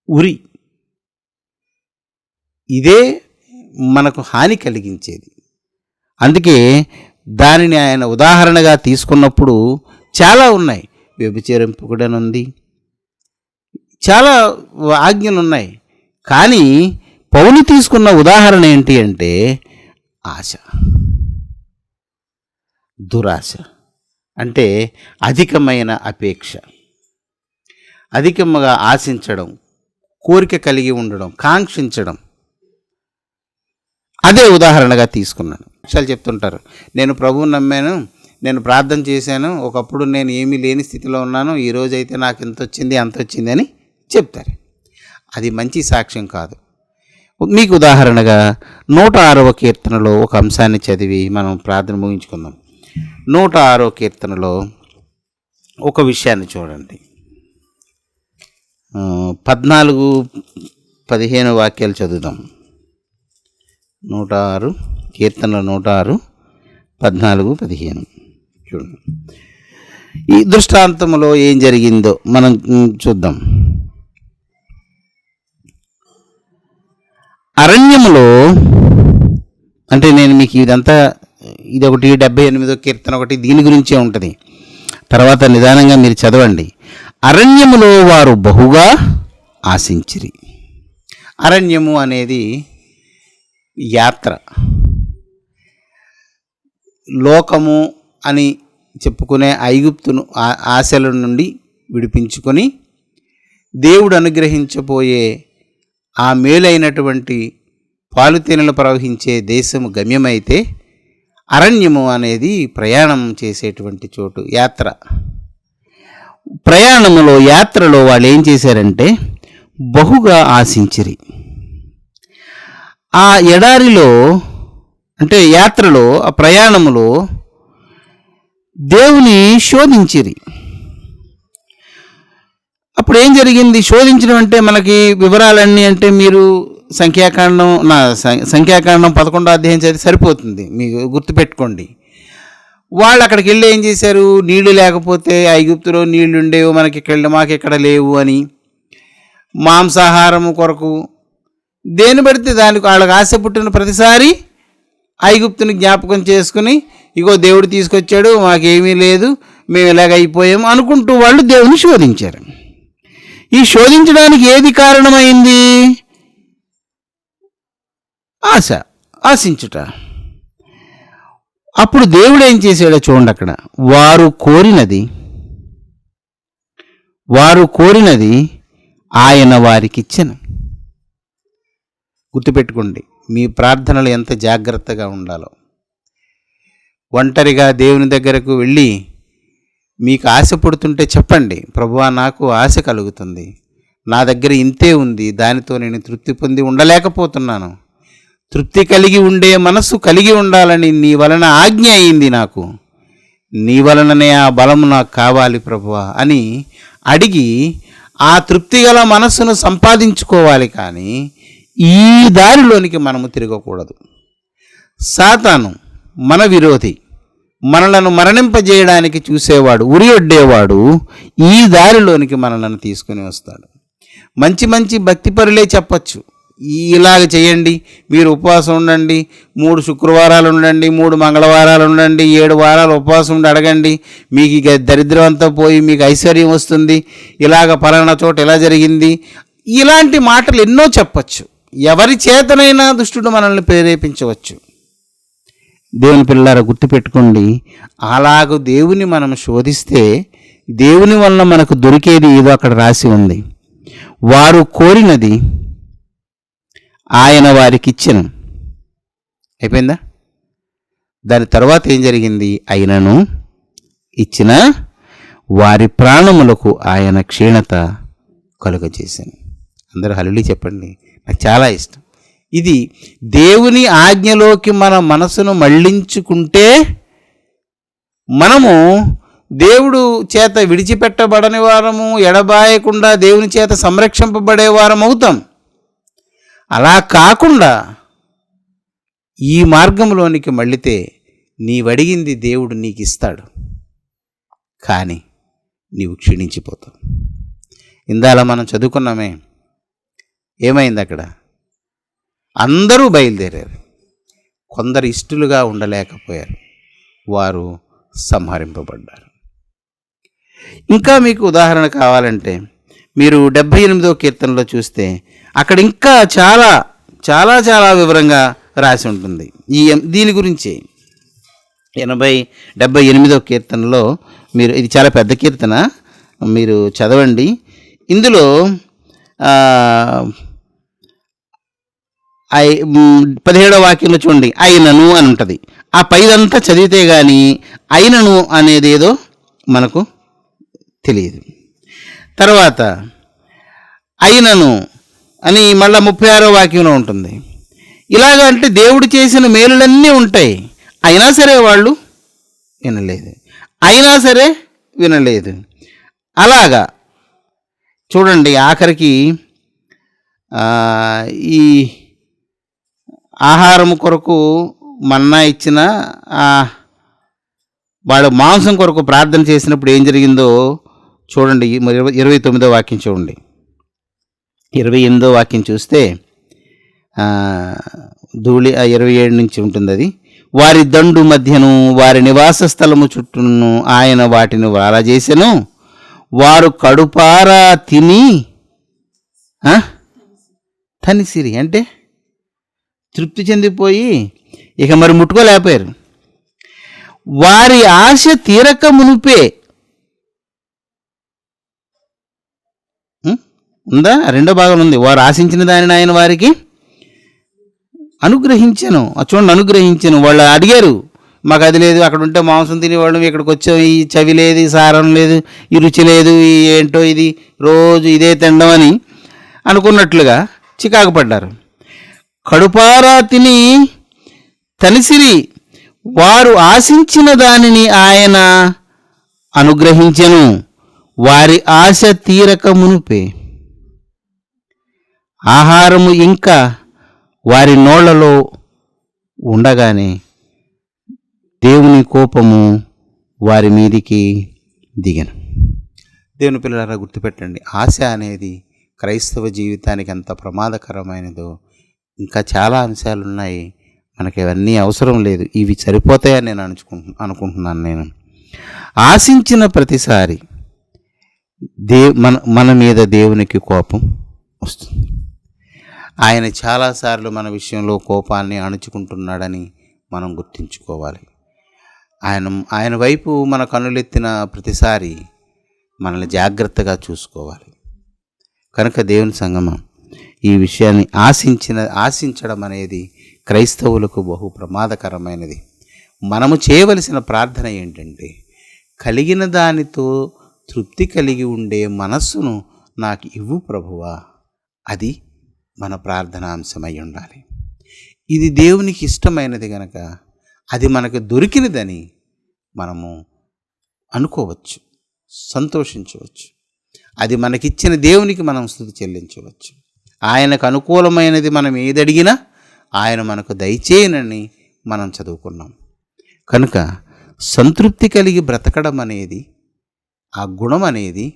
ఉరి. ఇదే మనకు హాని కలిగించేది. అందుకే దానిని ఆయన ఉదాహరణగా తీసుకున్నప్పుడు చాలా ఉన్నాయి. వ్యభిచరింపకూడనుంది, చాలా ఆజ్ఞలు ఉన్నాయి. కానీ పౌలు తీసుకున్న ఉదాహరణ ఏంటి అంటే ఆశ, దురాశ, అంటే అధికమైన అపేక్ష, అధికంగా ఆశించడం, కోరిక కలిగి ఉండడం, కాంక్షించడం. అదే ఉదాహరణగా తీసుకున్నాను. విషయాలు చెప్తుంటారు, నేను ప్రభువుని నమ్మాను, నేను ప్రార్థన చేశాను, ఒకప్పుడు నేను ఏమీ లేని స్థితిలో ఉన్నాను, ఈరోజైతే నాకు ఎంత వచ్చింది అంత వచ్చింది అని చెప్తారు. అది మంచి సాక్ష్యం కాదు. మీకు ఉదాహరణగా 106వ కీర్తనలో ఒక అంశాన్ని చదివి మనం ప్రార్థన ముగించుకుందాం. 106వ కీర్తనలో ఒక విషయాన్ని చూడండి. 14-15 వాక్యాలు చదువుదాం. 106 కీర్తనలో 106 14-15 చూడండి. ఈ దృష్టాంతంలో ఏం జరిగిందో మనం చూద్దాం. అరణ్యములో, అంటే నేను మీకు ఇదంతా, ఇది ఒకటి 78వ కీర్తన ఒకటి దీని గురించే ఉంటుంది, తర్వాత నిదానంగా మీరు చదవండి. అరణ్యములో వారు బహుగా ఆశించిరి. అరణ్యము అనేది యాత్ర, లోకము అని చెప్పుకునే ఐగుప్తును ఆశల నుండి విడిపించుకొని దేవుడు అనుగ్రహించబోయే ఆ మేలైనటువంటి పాలుతేనెలు ప్రవహించే దేశము గమ్యమైతే, అరణ్యము అనేది ప్రయాణం చేసేటువంటి చోటు, యాత్ర. ప్రయాణములో, యాత్రలో వాళ్ళు ఏం చేశారంటే బహుగా ఆశించిరి. ఆ ఎడారిలో, అంటే యాత్రలో, ఆ ప్రయాణములో దేవుని శోధించిరి. అప్పుడు ఏం జరిగింది? శోధించడం అంటే మనకి వివరాలన్నీ, అంటే మీరు సంఖ్యాకాండం 11వ అధ్యాయం చదివి సరిపోతుంది, మీకు గుర్తుపెట్టుకోండి. వాళ్ళు అక్కడికి వెళ్ళి ఏం చేశారు? నీళ్లు లేకపోతే, ఐగుప్తులో నీళ్లు ఉండేవి, మాకు ఇక్కడ లేవు అని మాంసాహారము కొరకు దేని పడితే దానికి వాళ్ళకి ఆశ పుట్టిన ప్రతిసారి ఐగుప్తుని జ్ఞాపకం చేసుకుని, ఇగో దేవుడు తీసుకొచ్చాడు, మాకేమీ లేదు, మేము ఇలాగ అయిపోయాము అనుకుంటూ వాళ్ళు దేవుని శోధించారు. ఈ శోధించడానికి ఏది కారణమైంది? ఆశ, ఆశించుట. అప్పుడు దేవుడు ఏం చేశాడో చూడండి. అక్కడ వారు కోరినది ఆయన వారికిచ్చెను. గుర్తుపెట్టుకోండి, మీ ప్రార్థనలు ఎంత జాగ్రత్తగా ఉండాలో. ఒంటరిగా దేవుని దగ్గరకు వెళ్ళి మీకు ఆశ పుడుతుంటే చెప్పండి, ప్రభువా నాకు ఆశ కలుగుతుంది, నా దగ్గర ఇంతే ఉంది, దానితో నేను తృప్తి పొంది ఉండలేకపోతున్నాను, తృప్తి కలిగి ఉండే మనస్సు కలిగి ఉండాలని నీ వలన ఆజ్ఞ అయింది, నాకు నీ వలననే ఆ బలము నాకు కావాలి ప్రభువా అని అడిగి ఆ తృప్తి గల మనస్సును సంపాదించుకోవాలి. కానీ ఈ దారిలోనికి మనము తిరగకూడదు. సాతాను మన విరోధి, మనలను మరణింపజేయడానికి చూసేవాడు, ఉరియొడ్డేవాడు ఈ దారిలోనికి మనలను తీసుకుని వస్తాడు. మంచి మంచి భక్తిపరులే చెప్పచ్చు, ఇలాగ చేయండి, మీరు ఉపవాసం ఉండండి, 3 శుక్రవారాలు ఉండండి, 3 మంగళవారాలు ఉండండి, 7 వారాలు ఉపవాసం ఉండి అడగండి, మీకు ఇక దరిద్రం అంతా పోయి మీకు ఐశ్వర్యం వస్తుంది, ఇలాగ పలానా చోట ఎలా జరిగింది, ఇలాంటి మాటలు ఎన్నో చెప్పచ్చు. ఎవరి చేతనైనా దుష్టుడు మనల్ని ప్రేరేపించవచ్చు. దేవుని పిల్లారా గుర్తుపెట్టుకోండి, అలాగ దేవుని మనం శోధిస్తే దేవుని వలన మనకు దొరికేది ఏదో అక్కడ రాసి ఉంది. వారు కోరినది ఆయన వారికిచ్చెను. అయిపోయిందా? దాని తర్వాత ఏం జరిగింది? అయినను ఇచ్చిన వారి ప్రాణములకు ఆయన క్షీణత కలుగజేశాను. అందరూ హల్లెలూయా చెప్పండి. నాకు చాలా ఇష్టం ఇది. దేవుని ఆజ్ఞలోకి మన మనసును మళ్ళించుకుంటే మనము దేవుడు చేత విడిచిపెట్టబడని వారము, ఎడబాయకుండా దేవుని చేత సంరక్షింపబడే వారం అవుతాం. అలా కాకుండా ఈ మార్గంలోనికి మళ్ళితే నీవడిగింది దేవుడు నీకు ఇస్తాడు, కానీ నీవు క్షీణించిపోతావు. ఇందాల మనం చదువుకున్నామే, ఏమైంది అక్కడ? అందరూ బయలుదేరారు. కొందరు ఇష్టలుగా ఉండలేకపోయారు, వారు సంహరింపబడ్డారు. ఇంకా మీకు ఉదాహరణ కావాలంటే మీరు 78వ కీర్తనలో చూస్తే అక్కడ ఇంకా చాలా చాలా చాలా వివరంగా రాసి ఉంటుంది దీని గురించి. 78వ కీర్తనలో మీరు, ఇది చాలా పెద్ద కీర్తన, మీరు చదవండి. ఇందులో 17వ వాక్యంలో చూడండి, అయినను అని ఉంటుంది. ఆ పైదంతా చదివితే కానీ అయినను అనేది ఏదో మనకు తెలియదు. తర్వాత అయినను అని మళ్ళీ 36వ వాక్యంలో ఉంటుంది. ఇలాగ అంటే దేవుడు చేసిన మేలులన్నీ ఉంటాయి, అయినా సరే వాళ్ళు వినలేదు, అయినా సరే వినలేదు. అలాగా చూడండి, ఆఖరికి ఈ ఆహారం కొరకు మన్నా ఇచ్చిన వాడు మాంసం కొరకు ప్రార్థన చేసినప్పుడు ఏం జరిగిందో చూడండి. 29వ వాక్యం చూడండి. 28వ వాక్యం చూస్తే 27 నుంచి ఉంటుంది అది. వారి దండు మధ్యను వారి నివాస స్థలము చుట్టూను ఆయన వాటిని వాలా చేసెను. వారు కడుపారా తిని తనిసిరి అంటే తృప్తి చెందిపోయి ఇక మరి ముట్టుకోలేకపోయారు. వారి ఆశ తీరక మునిపే ఉందా, రెండో భాగం ఉంది. వారు ఆశించిన దానిని ఆయన వారికి అనుగ్రహించను. చూడండి, అనుగ్రహించను. వాళ్ళు అడిగారు, మాకు అది లేదు, అక్కడ ఉంటే మాంసం తినేవాళ్ళం, ఇక్కడికి వచ్చాం, ఈ చవి లేదు, ఈ సారం లేదు, ఈ రుచి లేదు, ఈ ఏంటో ఇది రోజు ఇదే తినడం అని అనుకున్నట్లుగా చికాకు పడ్డారు. కడుపారా తిని తనిసిరి, వారు ఆశించిన దానిని ఆయన అనుగ్రహించెను. వారి ఆశ తీరక మునుపే ఆహారము ఇంకా వారి నోళ్లలో ఉండగానే దేవుని కోపము వారి మీదికి దిగను. దేవుని పిల్లలారా, గుర్తుపెట్టండి, ఆశ అనేది క్రైస్తవ జీవితానికి ఎంత ప్రమాదకరమైనదో. ఇంకా చాలా అంశాలు ఉన్నాయి, మనకి ఇవన్నీ అవసరం లేదు, ఇవి సరిపోతాయని నేను అనుకుంటున్నాను. నేను ఆశించిన ప్రతిసారి మన మీద దేవునికి కోపం వస్తుంది. ఆయన చాలాసార్లు మన విషయంలో కోపాన్ని అణుచుకుంటున్నాడని మనం గుర్తుంచుకోవాలి. ఆయన వైపు మన కన్నులెత్తిన ప్రతిసారి మనల్ని జాగ్రత్తగా చూసుకోవాలి. కనుక దేవుని సంగమం, ఈ విషయాన్ని ఆశించడం అనేది క్రైస్తవులకు బహు ప్రమాదకరమైనది. మనము చేయవలసిన ప్రార్థన ఏంటంటే, కలిగిన దానితో తృప్తి కలిగి ఉండే మనస్సును నాకు ఇవ్వు ప్రభువా. అది మన ప్రార్థనాంశమై ఉండాలి. ఇది దేవునికి ఇష్టమైనది కనుక అది మనకు దొరికినదని మనము అనుకోవచ్చు, సంతోషించవచ్చు. అది మనకిచ్చిన దేవునికి మనం స్తుతి చెల్లించవచ్చు. ఆయనకు అనుకూలమైనది మనం ఏదడిగినా ఆయన మనకు దయచేయనని మనం చదువుకున్నాం. కనుక సంతృప్తి కలిగి బ్రతకడం అనేది, ఆ గుణం అనేది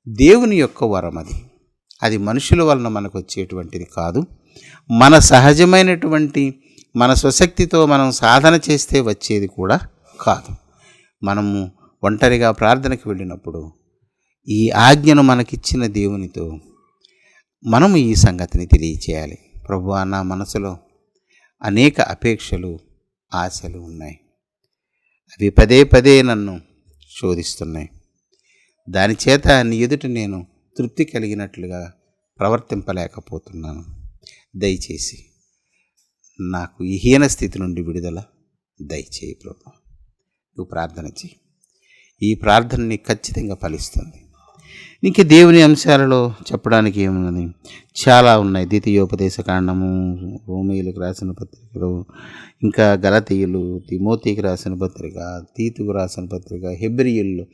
దేవుని యొక్క వరం. అది మనుషుల వలన మనకు వచ్చేటువంటిది కాదు. మన సహజమైనటువంటి మన స్వశక్తితో మనం సాధన చేస్తే వచ్చేది కూడా కాదు. మనము ఒంటరిగా ప్రార్థనకు వెళ్ళినప్పుడు ఈ ఆజ్ఞను మనకిచ్చిన దేవునితో మనము ఈ సంగతిని తెలియచేయాలి. ప్రభువా, నా మనసులో అనేక అపేక్షలు, ఆశలు ఉన్నాయి, అవి పదే పదే నన్ను శోధిస్తున్నాయి. దానిచేత నీ ఎదుట నేను తృప్తి కలిగినట్లుగా ప్రవర్తింపలేకపోతున్నాను. దయచేసి నాకు ఈ హీన స్థితి నుండి విడుదల దయచేయి ప్రభువా. నువ్వు ప్రార్థన చేయి. ఈ ప్రార్థన నీకు ఖచ్చితంగా ఫలిస్తుంది. ఇంక దేవుని అంశాలలో చెప్పడానికి ఏమున్నది, చాలా ఉన్నాయి. ద్వితీయోపదేశ కాండము, రోమీయులకు రాసిన పత్రికలు, ఇంకా గలతీయులు, తిమోతికి రాసిన పత్రిక, తీతుకు రాసిన పత్రిక, హెబ్రీయుల్లో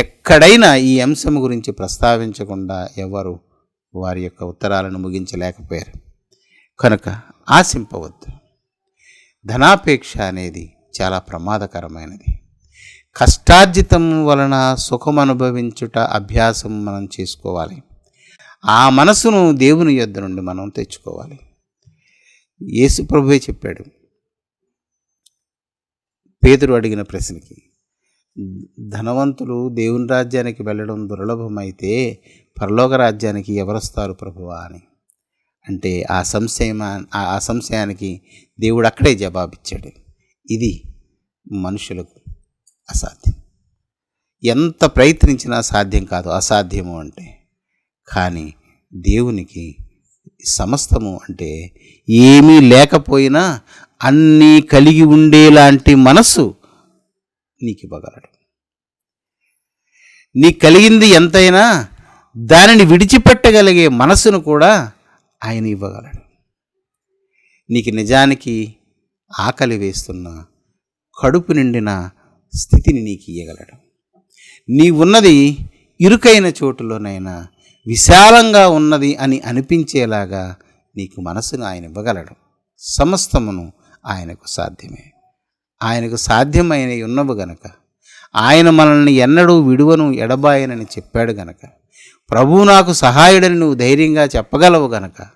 ఎక్కడైనా ఈ అంశం గురించి ప్రస్తావించకుండా ఎవరు వారి యొక్క ఉత్తరాలను ముగించలేకపోయారు. కనుక ఆశింపవద్దు. ధనాపేక్ష అనేది చాలా ప్రమాదకరమైనది. కష్టార్జితం వలన సుఖం అనుభవించుట అభ్యాసం మనం చేసుకోవాలి. ఆ మనసును దేవుని యొద్ద నుండి మనం తెచ్చుకోవాలి. యేసు ప్రభువే చెప్పాడు పేతురు అడిగిన ప్రశ్నకి, ధనవంతులు దేవుని రాజ్యానికి వెళ్ళడం దుర్లభమైతే పరలోక రాజ్యానికి ఎవరొస్తారు ప్రభువా అని. అంటే ఆ సంశయానికి దేవుడు అక్కడే జవాబిచ్చాడు, ఇది మనుషులకు అసాధ్యం, ఎంత ప్రయత్నించినా సాధ్యం కాదు, అసాధ్యము అంటే. కానీ దేవునికి సమస్తము అంటే ఏమీ లేకపోయినా అన్నీ కలిగి ఉండేలాంటి మనస్సు నీకు ఇవ్వగలడు. నీకు కలిగింది ఎంతైనా దానిని విడిచిపెట్టగలిగే మనస్సును కూడా ఆయన ఇవ్వగలడు. నీకు నిజానికి ఆకలి వేస్తున్న, కడుపు నిండిన స్థితిని నీకు ఇయ్యగలడు. నీవున్నది ఇరుకైన చోటులోనైనా విశాలంగా ఉన్నది అని అనిపించేలాగా నీకు మనసును ఆయన ఇవ్వగలడు. సమస్తమును ఆయనకు సాధ్యమే. ఆయనకు సాధ్యమైన ఉన్నవు గనక, ఆయన మనల్ని ఎన్నడూ విడువను ఎడబాయనని చెప్పాడు గనక, ప్రభువు నాకు సహాయుడని నువ్వు ధైర్యంగా చెప్పగలవు గనక,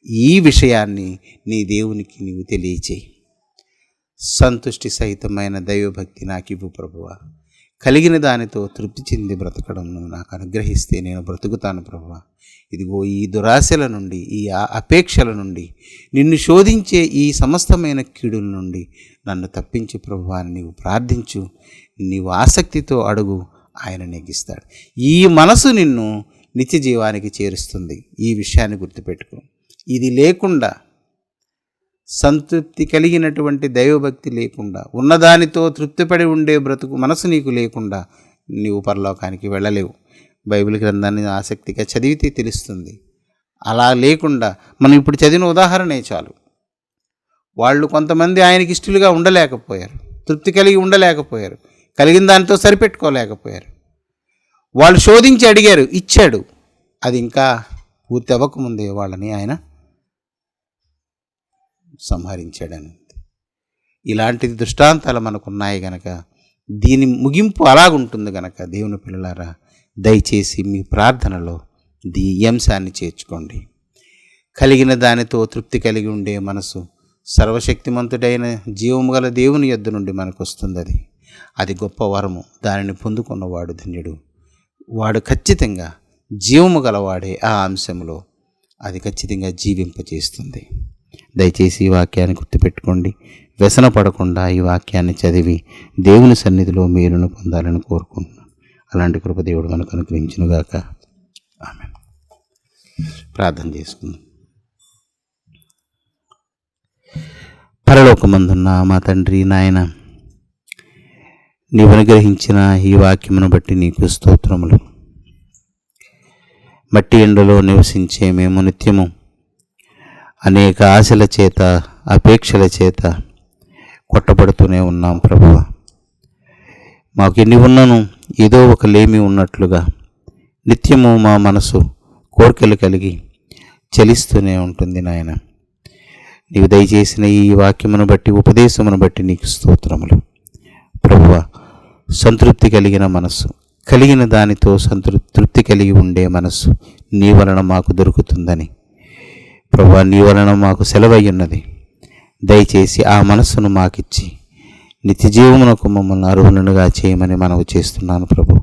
ఈ విషయాన్ని నీ దేవునికి నీవు తెలియచేయి. సంతుష్టి సహితమైన దైవభక్తి నాకు ఇవ్వు ప్రభువా, కలిగిన దానితో తృప్తి చెంది బ్రతకడం నువ్వు నాకు అనుగ్రహిస్తే నేను బ్రతుకుతాను ప్రభువా. ఇదిగో ఈ దురాశల నుండి, ఈ అపేక్షల నుండి, నిన్ను శోధించే ఈ సమస్తమైన కీడుల నుండి నన్ను తప్పించు ప్రభువా అని నీవు ప్రార్థించు. నీవు ఆసక్తితో అడుగు, ఆయన నెగ్గిస్తాడు. ఈ మనసు నిన్ను నిత్య జీవానికి చేరుస్తుంది. ఈ విషయాన్ని గుర్తుపెట్టుకో. ఇది లేకుండా, సంతృప్తి కలిగినటువంటి దైవభక్తి లేకుండా, ఉన్నదానితో తృప్తిపడి ఉండే బ్రతుకు మనసు నీకు లేకుండా నీవు పరలోకానికి వెళ్ళలేవు. బైబిల్ గ్రంథాన్ని ఆసక్తిగా చదివితే తెలుస్తుంది. అలా లేకుండా మనం ఇప్పుడు చదివిన ఉదాహరణే చాలు. వాళ్ళు కొంతమంది ఆయనకి ఇష్టలుగా ఉండలేకపోయారు, తృప్తి కలిగి ఉండలేకపోయారు, కలిగిన దానితో సరిపెట్టుకోలేకపోయారు. వాళ్ళు శోధించి అడిగారు, ఇచ్చాడు. అది ఇంకా పూర్తి అవ్వకముందే వాళ్ళని ఆయన సంహరించాడని. ఇలాంటి దృష్టాంతాలు మనకున్నాయి గనక, దీని ముగింపు అలాగుంటుంది గనక దేవుని పిల్లలారా, దయచేసి మీ ప్రార్థనలో ఈ అంశాన్ని చేర్చుకోండి. కలిగిన దానితో తృప్తి కలిగి ఉండే మనసు సర్వశక్తిమంతుడైన జీవము గల దేవుని యొద్ద నుండి మనకు వస్తుంది. అది గొప్ప వరము. దానిని పొందుకున్నవాడు ధన్యుడు. వాడు ఖచ్చితంగా జీవము గలవాడే. ఆ అంశంలో అది ఖచ్చితంగా జీవింపచేస్తుంది. దయచేసి ఈ వాక్యాన్ని గుర్తుపెట్టుకోండి. వ్యసన పడకుండా ఈ వాక్యాన్ని చదివి దేవుని సన్నిధిలో మేలును పొందాలని కోరుకుంటున్నాను. అలాంటి కృప దేవుడు మనకు అనుగ్రహించునుగాక. ఆమేన్. ప్రార్థన చేసుకుందాం. పరలోకమందున్న మా తండ్రి, నాయన, నీవు అనుగ్రహించిన ఈ వాక్యమును బట్టి నీకు స్తోత్రములు. మట్టి ఎండలో నివసించే మేము నిత్యము అనేక ఆశల చేత, అపేక్షల చేత కొట్టబడుతూనే ఉన్నాం ప్రభువా. మాకు ఎన్ని ఉన్నను ఏదో ఒక లేమి ఉన్నట్లుగా నిత్యము మా మనసు కోరికలు కలిగి చలిస్తూనే ఉంటుంది నాయన. నీవు దయచేసిన ఈ వాక్యమును బట్టి, ఉపదేశమును బట్టి నీకు స్తోత్రములు ప్రభువా. సంతృప్తి కలిగిన మనస్సు, కలిగిన దానితో తృప్తి కలిగి ఉండే మనస్సు నీ వలన మాకు దొరుకుతుందని ప్రభువా, నీ వలన మాకు సెలవయ్యున్నది. దయచేసి ఆ మనస్సును మాకిచ్చి నిత్య జీవమునకు మమ్మల్ని అర్హులుగా చేయమని మనవి చేస్తున్నాను ప్రభు.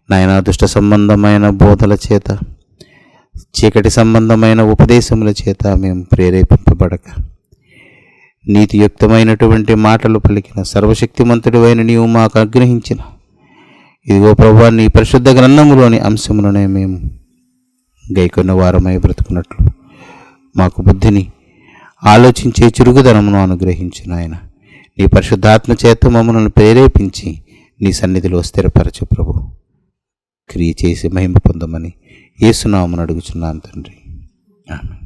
నాయన, దుష్ట సంబంధమైన బోధల చేత, చీకటి సంబంధమైన ఉపదేశముల చేత మేము ప్రేరేపింపబడక, నీతియుక్తమైనటువంటి మాటలు పలికిన సర్వశక్తిమంతుడివైన నీవు మాకు అనుగ్రహించిన ఇదిగో ప్రభువా, నీ పరిశుద్ధ గ్రంథములోని అంశములనే మేము గైకొన్న వారమై బ్రతుకున్నట్లు మాకు బుద్ధిని, ఆలోచించే చురుకుదనమును అనుగ్రహించిన ఆయన నీ పరిశుద్ధాత్మ చేత మమ్మల్ని ప్రేరేపించి నీ సన్నిధిలో స్థిరపరచు ప్రభు. క్రియ చేసి మహిమ పొందమని యేసునామమున అడుగుచున్నాను తండ్రి. ఆమేన్.